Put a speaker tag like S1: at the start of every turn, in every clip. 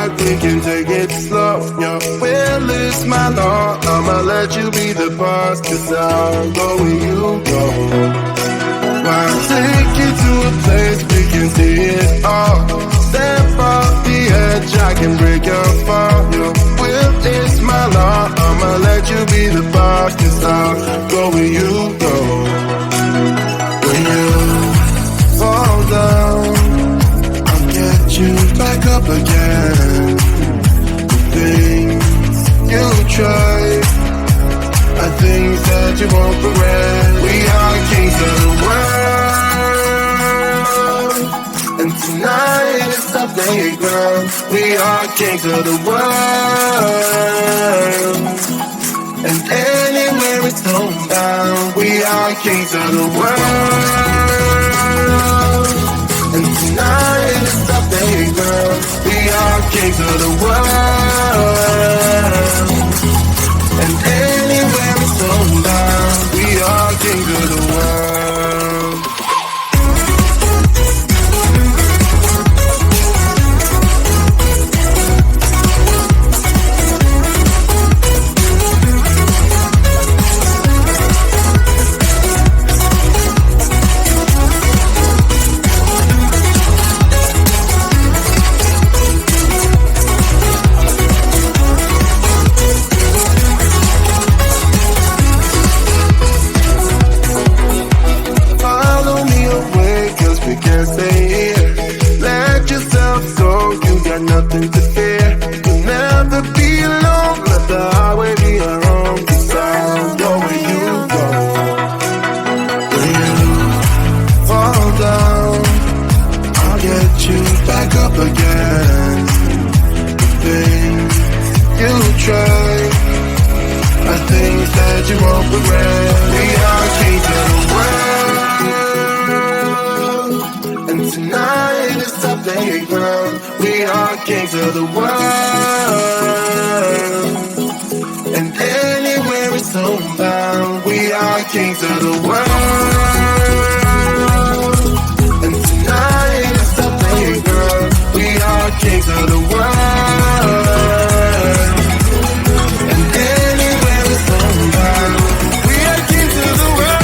S1: ride, we can take it slow. Your will is my law, I'ma let you be the boss, 'cause I'll go where you go. I'll take you to a place we can see it all. Step off the edge, I can break your fall. Your will is my law, I'ma let you be the boss, 'cause I'll go where you go. When you fall down, I'll get you back up again. The things you try are things that you won't regret. We are kings of the world, and tonight is the playground. We are kings of the world, and anywhere it's homebound. We are kings of the world, and tonight is the playground. We are kings of the world, and anywhere it's homebound. We are kings of the world. Nothing to fear, you'll never be alone. Let the highway be your home, 'cause I'll go where you go. When you fall down, I'll get you back up again. The things you try are things that you won't regret. We are kings of the world, and tonight is the playground. We are kings of the world, and anywhere it's homebound. We are kings of the world, and tonight is the playground. We are kings of the world, and anywhere it's homebound. We are kings of the world.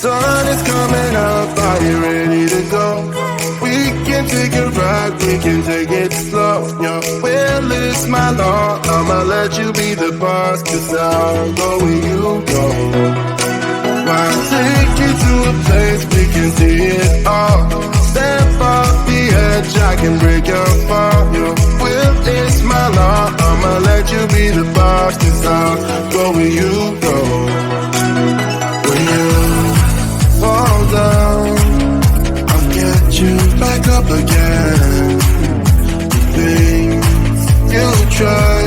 S1: sun is coming up, are you ready to go? We can take a ride, we can take it slow. Your will is my law, I'ma let you be the boss, 'cause I'll go where you go. I'll take you to a place we can see it all. Step off the edge, I can break your fall. Your will is my law, I'ma let you be the boss, 'cause I'll go where you go. When you fall down, I'll get you back up again. Things you try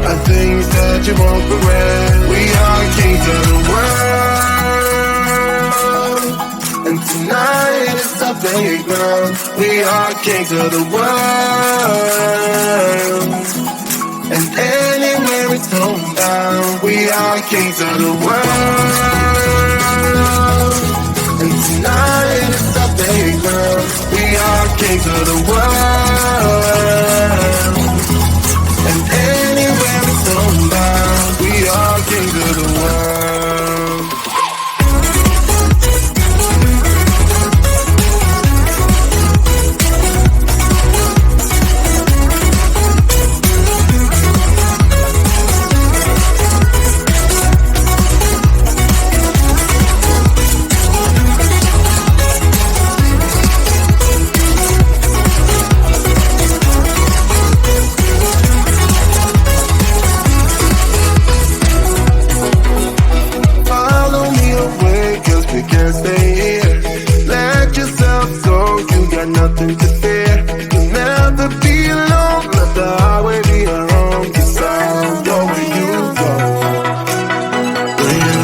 S1: are things that you won't regret. We are kings of the world, and tonight is our playground. We are kings of the world, and anywhere it's homebound. We are kings of the world, and tonight is our playground. We are kings of the world, and anywhere it's homebound. We are kings of the world. Nothing to fear. You'll never be alone. Let the highway be your home. 'Cause I'll go where you go. When you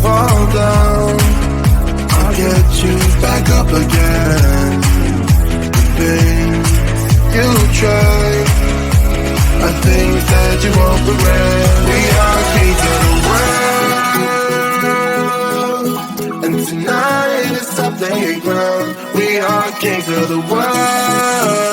S1: fall down, I'll get you back up again. The things you try are things that you won't regret. We are kings of the world, and tonight is our playground. We are kings of the world,